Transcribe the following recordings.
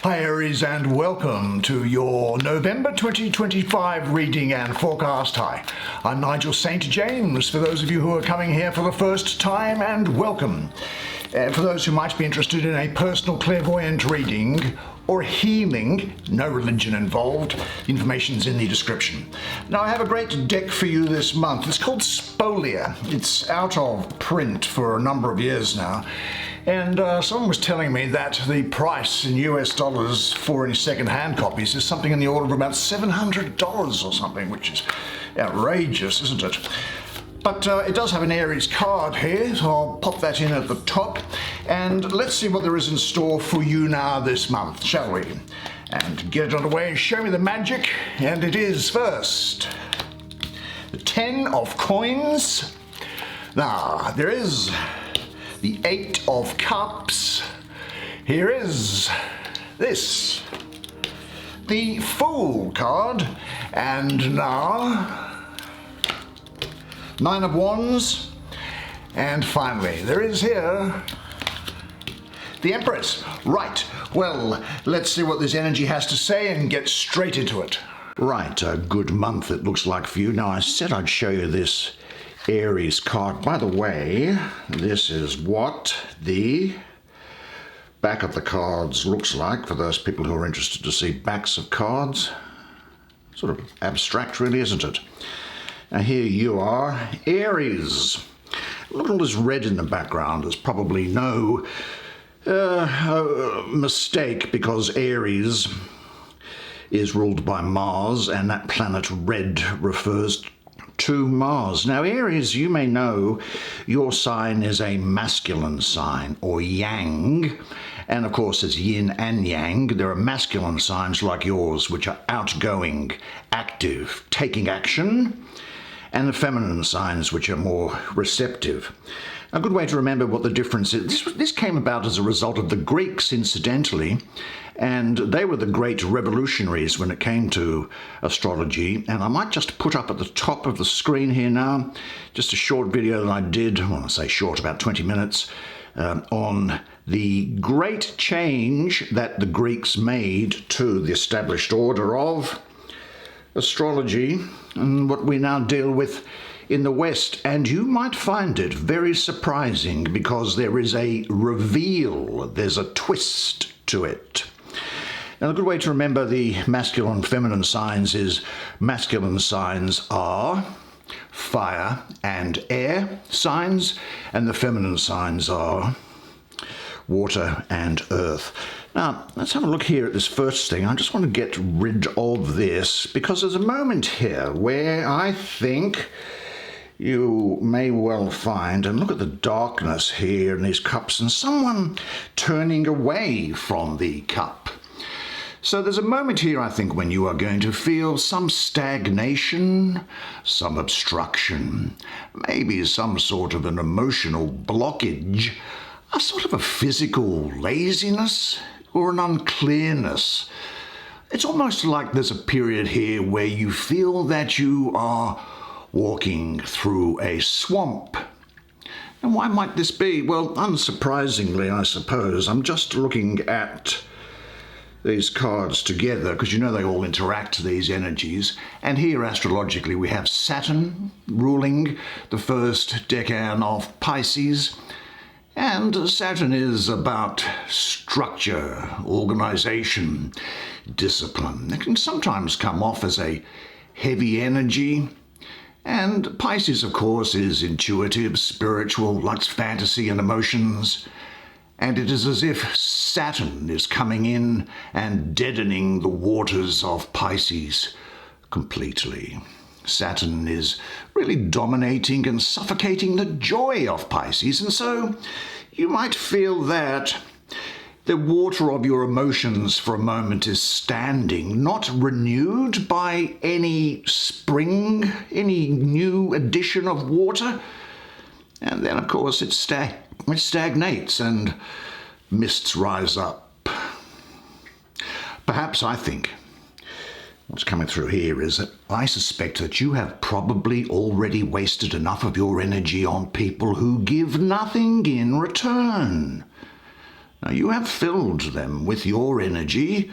Hi Aries, and welcome to your November 2025 reading and forecast. Hi, I'm Nigel St. James, for those of you who are coming here for the first time, and welcome. For those who might be interested in a personal clairvoyant reading or healing, no religion involved, information's in the description. Now I have a great deck for you this month. It's called Spolia. It's out of print for a number of years now. And someone was telling me that the price in US dollars for any second-hand copies is something in the order of about $700 or something, which is outrageous, isn't it? But it does have an Aries card here, so I'll pop that in at the top. And let's see what there is in store for you now this month, shall we? And get it underway and show me the magic. And it is first the 10 of coins. Now, there is the 8 of cups. Here is this, the Fool card. And now, 9 of wands. And finally, there is here the Empress. Right, well, let's see what this energy has to say and get straight into it. Right, a good month it looks like for you. Now, I said I'd show you this Aries card. By the way, this is what the back of the cards looks like for those people who are interested to see backs of cards. Sort of abstract, really, isn't it? Now here you are, Aries. Look at all this red in the background. There's probably no mistake, because Aries is ruled by Mars, and that planet red refers to Mars. Now Aries, you may know your sign is a masculine sign, or yang, and of course it's yin and yang. There are masculine signs like yours, which are outgoing, active, taking action, and the feminine signs, which are more receptive. A good way to remember what the difference is, this came about as a result of the Greeks, incidentally, and they were the great revolutionaries when it came to astrology. And I might just put up at the top of the screen here now, just a short video that I did, well, I say short, about 20 minutes, on the great change that the Greeks made to the established order of astrology, and what we now deal with in the West. And you might find it very surprising, because there is a reveal, there's a twist to it. Now, a good way to remember the masculine and feminine signs is masculine signs are fire and air signs, and the feminine signs are water and earth. Now, let's have a look here at this first thing. I just want to get rid of this, because there's a moment here where I think you may well find, and look at the darkness here in these cups, and someone turning away from the cup. So there's a moment here, I think, when you are going to feel some stagnation, some obstruction, maybe some sort of an emotional blockage, a sort of a physical laziness or an unclearness. It's almost like there's a period here where you feel that you are walking through a swamp. And why might this be? Well, unsurprisingly, I suppose, I'm just looking at these cards together, because you know they all interact, these energies. And here, astrologically, we have Saturn ruling the first decan of Pisces. And Saturn is about structure, organization, discipline. It can sometimes come off as a heavy energy. And Pisces, of course, is intuitive, spiritual, likes fantasy and emotions. And it is as if Saturn is coming in and deadening the waters of Pisces completely. Saturn is really dominating and suffocating the joy of Pisces. And so you might feel that the water of your emotions for a moment is standing, not renewed by any spring, any new addition of water. And then, of course, it stagnates and mists rise up. Perhaps, I think, what's coming through here is that I suspect that you have probably already wasted enough of your energy on people who give nothing in return. Now, you have filled them with your energy,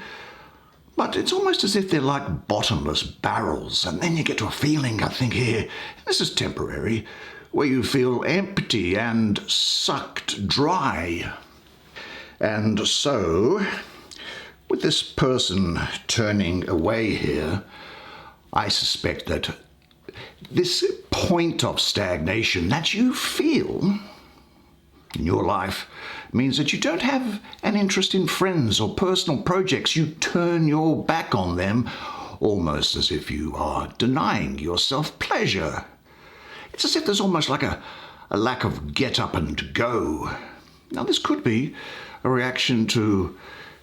but it's almost as if they're like bottomless barrels. And then you get to a feeling, I think here, this is temporary, where you feel empty and sucked dry. And so, with this person turning away here, I suspect that this point of stagnation that you feel in your life means that you don't have an interest in friends or personal projects. You turn your back on them, almost as if you are denying yourself pleasure. It's as if there's almost like a lack of get up and go. Now, this could be a reaction to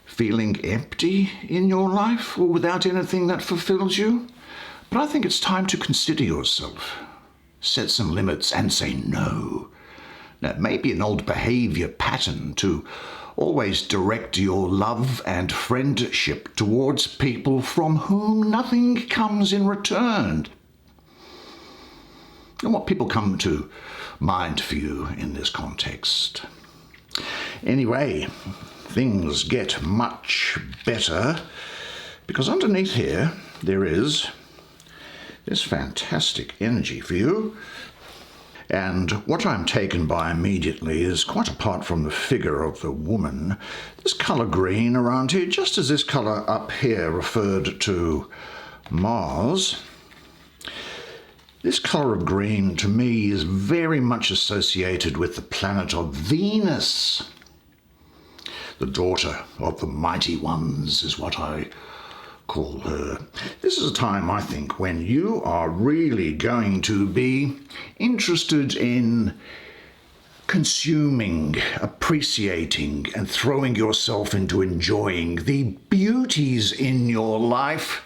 feeling empty in your life or without anything that fulfills you. But I think it's time to consider yourself, set some limits and say no. Now, it may be an old behavior pattern to always direct your love and friendship towards people from whom nothing comes in return. And what people come to mind for you in this context? Anyway, things get much better because underneath here there is this fantastic energy for you. And what I'm taken by immediately is, quite apart from the figure of the woman, this colour green around here, just as this colour up here referred to Mars. This colour of green to me is very much associated with the planet of Venus. The daughter of the mighty ones is what I call her. This is a time, I think, when you are really going to be interested in consuming, appreciating, and throwing yourself into enjoying the beauties in your life.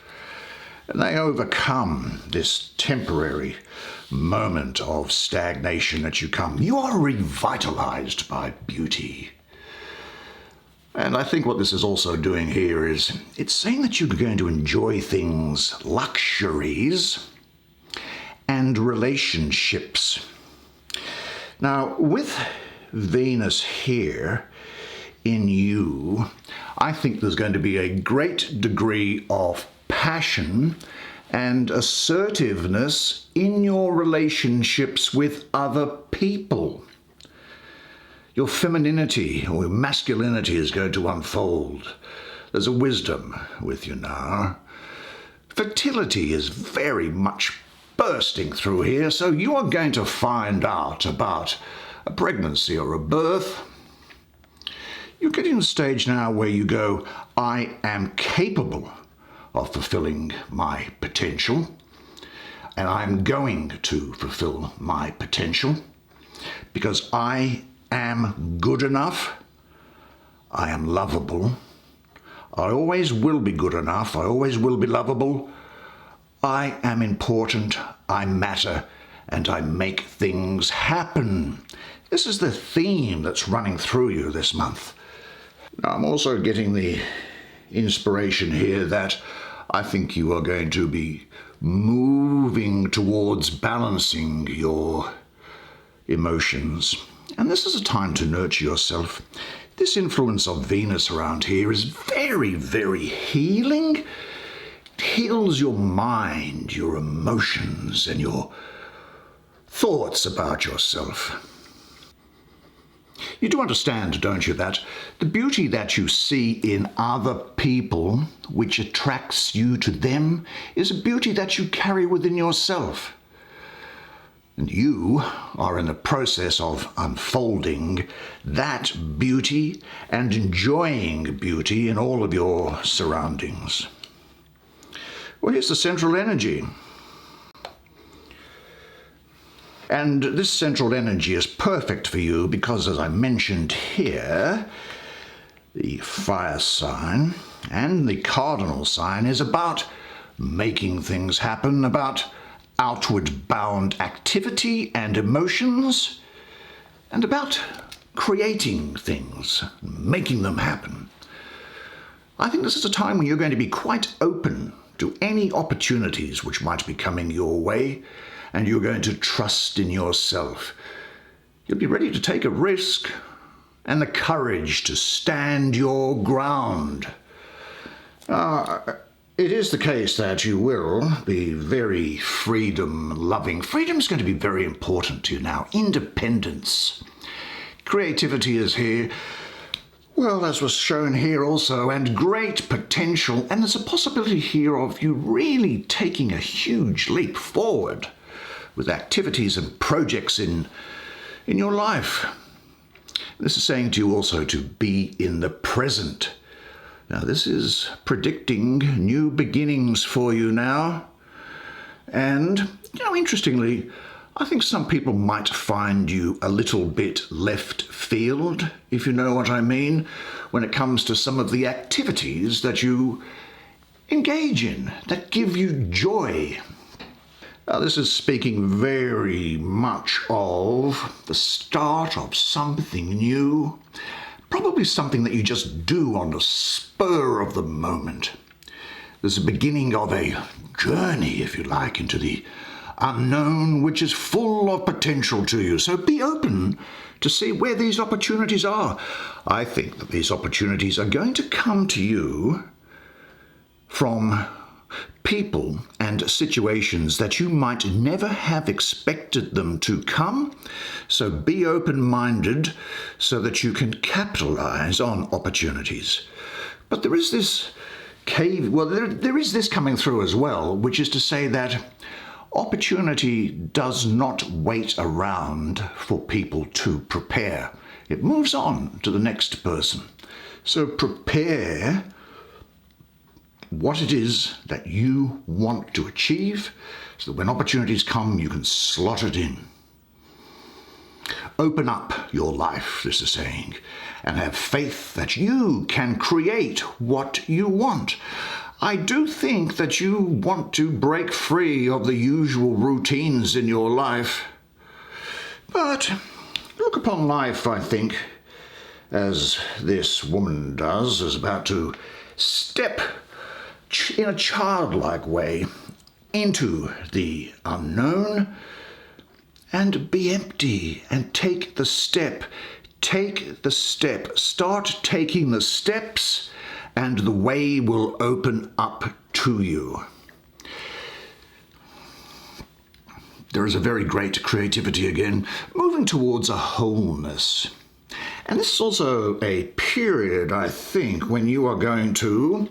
And they overcome this temporary moment of stagnation that you come. You are revitalized by beauty. And I think what this is also doing here is it's saying that you're going to enjoy things, luxuries, and relationships. Now, with Venus here in you, I think there's going to be a great degree of passion and assertiveness in your relationships with other people. Your femininity or your masculinity is going to unfold. There's a wisdom with you now. Fertility is very much bursting through here, so you are going to find out about a pregnancy or a birth. You're getting to the stage now where you go, I am capable of fulfilling my potential, and I'm going to fulfill my potential because I am good enough, I am lovable, I always will be good enough, I always will be lovable, I am important, I matter, and I make things happen. This is the theme that's running through you this month. Now, I'm also getting the inspiration here that I think you are going to be moving towards balancing your emotions. And this is a time to nurture yourself. This influence of Venus around here is very, very healing. It heals your mind, your emotions, and your thoughts about yourself. You do understand, don't you, that the beauty that you see in other people, which attracts you to them, is a beauty that you carry within yourself. And you are in the process of unfolding that beauty and enjoying beauty in all of your surroundings. Well, here's the central energy. And this central energy is perfect for you because, as I mentioned here, the fire sign and the cardinal sign is about making things happen, about outward bound activity and emotions, and about creating things, making them happen. I think this is a time when you're going to be quite open to any opportunities which might be coming your way, and you're going to trust in yourself. You'll be ready to take a risk and the courage to stand your ground. It is the case that you will be very freedom-loving. Freedom is going to be very important to you now. Independence. Creativity is here. Well, as was shown here also, and great potential. And there's a possibility here of you really taking a huge leap forward with activities and projects in your life. This is saying to you also to be in the present. Now, this is predicting new beginnings for you now. And, interestingly, I think some people might find you a little bit left field, if you know what I mean, when it comes to some of the activities that you engage in, that give you joy. Now, this is speaking very much of the start of something new, probably something that you just do on the spur of the moment. There's a beginning of a journey, if you like, into the unknown, which is full of potential to you. So be open to see where these opportunities are. I think that these opportunities are going to come to you from people and situations that you might never have expected them to come. So be open-minded so that you can capitalize on opportunities. But there is this there is this coming through as well, which is to say that opportunity does not wait around for people to prepare. It moves on to the next person. So prepare what it is that you want to achieve, so that when opportunities come, you can slot it in. Open up your life, this is saying, and have faith that you can create what you want. I do think that you want to break free of the usual routines in your life. But look upon life, I think, as this woman does, as about to step in a childlike way into the unknown and be empty and take the step. Take the step. Start taking the steps and the way will open up to you. There is a very great creativity again, moving towards a wholeness. And this is also a period, I think, when you are going to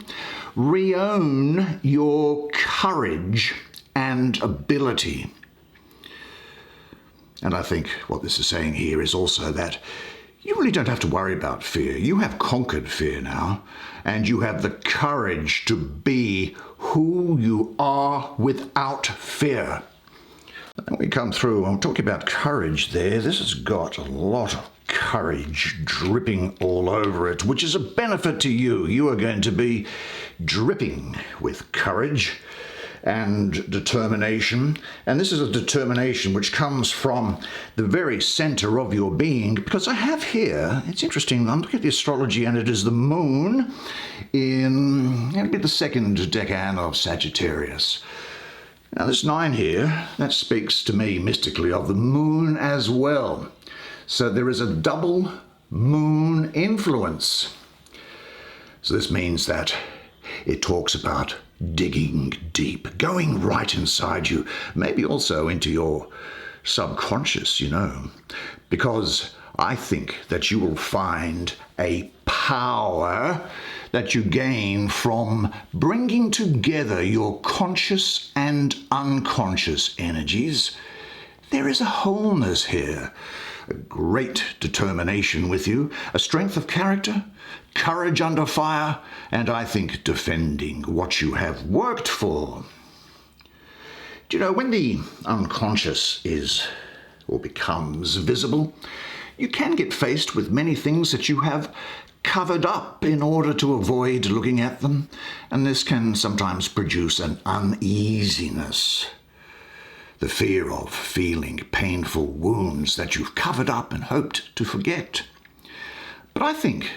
re-own your courage and ability. And I think what this is saying here is also that you really don't have to worry about fear. You have conquered fear now, and you have the courage to be who you are without fear. And we come through, I'm talking about courage there. This has got a lot of courage dripping all over it, which is a benefit to you. You are going to be dripping with courage and determination. And this is a determination which comes from the very center of your being, because I have here, it's interesting, I'm looking at the astrology, and it is the moon it'll be the second decan of Sagittarius. Now this 9 here, that speaks to me mystically of the moon as well. So there is a double moon influence. So this means that it talks about digging deep, going right inside you, maybe also into your subconscious, because I think that you will find a power that you gain from bringing together your conscious and unconscious energies. There is a wholeness here, a great determination with you, a strength of character, courage under fire, and I think defending what you have worked for. Do you know, when the unconscious is or becomes visible, you can get faced with many things that you have covered up in order to avoid looking at them, and this can sometimes produce an uneasiness. The fear of feeling painful wounds that you've covered up and hoped to forget. But I think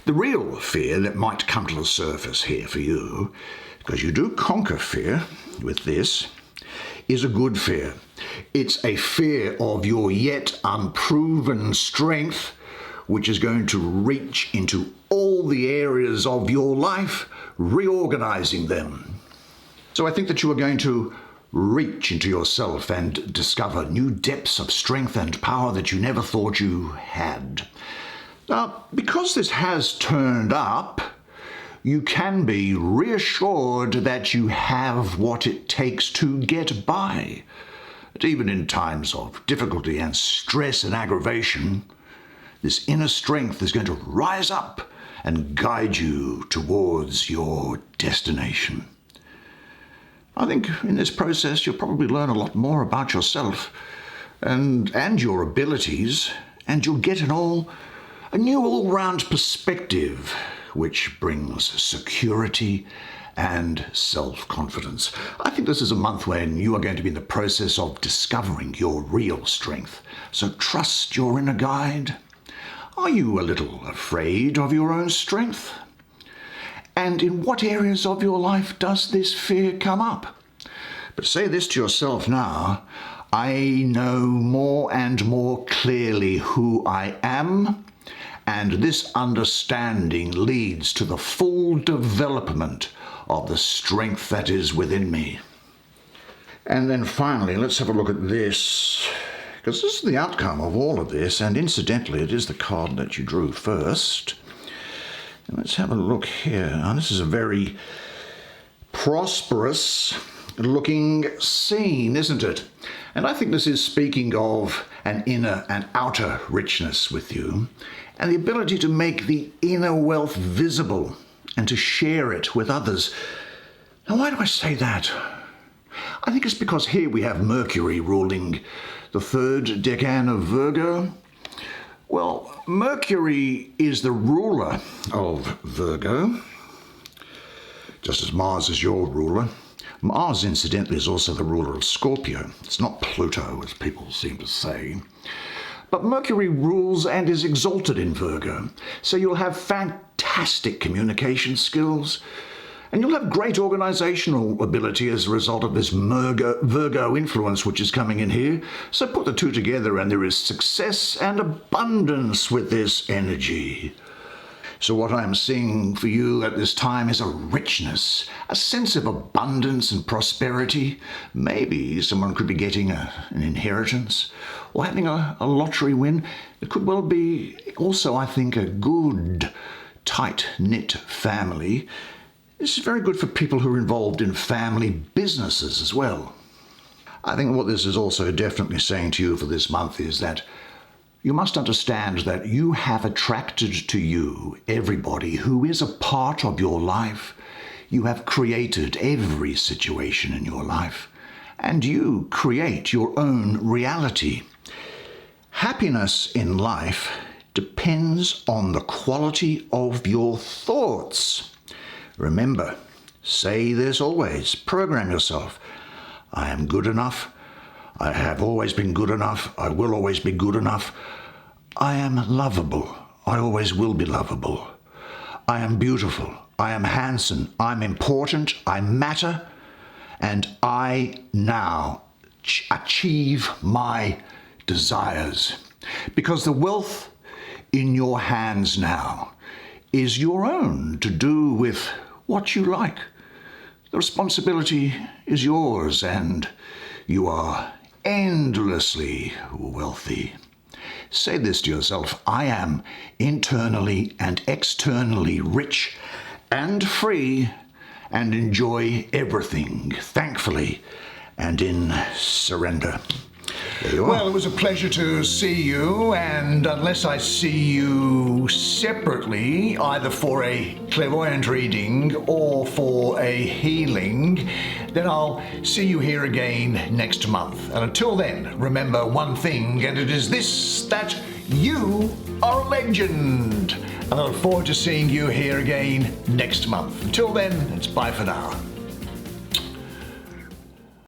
the real fear that might come to the surface here for you, because you do conquer fear with this, is a good fear. It's a fear of your yet unproven strength, which is going to reach into all the areas of your life, reorganizing them. So I think that you are going to reach into yourself and discover new depths of strength and power that you never thought you had. Now, because this has turned up, you can be reassured that you have what it takes to get by. But even in times of difficulty and stress and aggravation, this inner strength is going to rise up and guide you towards your destination. I think in this process you'll probably learn a lot more about yourself and your abilities, and you'll get a new all-round perspective which brings security and self-confidence. I think this is a month when you are going to be in the process of discovering your real strength. So trust your inner guide. Are you a little afraid of your own strength? And in what areas of your life does this fear come up? But say this to yourself now: I know more and more clearly who I am, and this understanding leads to the full development of the strength that is within me. And then finally, let's have a look at this, because this is the outcome of all of this, and incidentally, it is the card that you drew first. And let's have a look here. Now, this is a very prosperous looking scene, isn't it? And I think this is speaking of an inner and outer richness with you, and the ability to make the inner wealth visible and to share it with others. Now, why do I say that? I think it's because here we have Mercury ruling the third decan of Virgo. Well, Mercury is the ruler of Virgo, just as Mars is your ruler. Mars, incidentally, is also the ruler of Scorpio. It's not Pluto, as people seem to say. But Mercury rules and is exalted in Virgo, so you'll have fantastic communication skills, and you'll have great organizational ability as a result of this Virgo influence which is coming in here. So put the two together and there is success and abundance with this energy. So what I'm seeing for you at this time is a richness, a sense of abundance and prosperity. Maybe someone could be getting an inheritance or having a lottery win. It could well be also, I think, a good, tight-knit family. This is very good for people who are involved in family businesses as well. I think what this is also definitely saying to you for this month is that you must understand that you have attracted to you everybody who is a part of your life. You have created every situation in your life, and you create your own reality. Happiness in life depends on the quality of your thoughts. Remember, say this always, program yourself. I am good enough. I have always been good enough. I will always be good enough. I am lovable. I always will be lovable. I am beautiful. I am handsome. I'm important. I matter. And I now achieve my desires. Because the wealth in your hands now is your own to do with what you like. The responsibility is yours, and you are endlessly wealthy. Say this to yourself: I am internally and externally rich and free, and enjoy everything thankfully and in surrender. There you are. Well, it was a pleasure to see you, and unless I see you separately, either for a clairvoyant reading or for a healing, then I'll see you here again next month. And until then, remember one thing, and it is this, that you are a legend. And I look forward to seeing you here again next month. Until then, it's bye for now.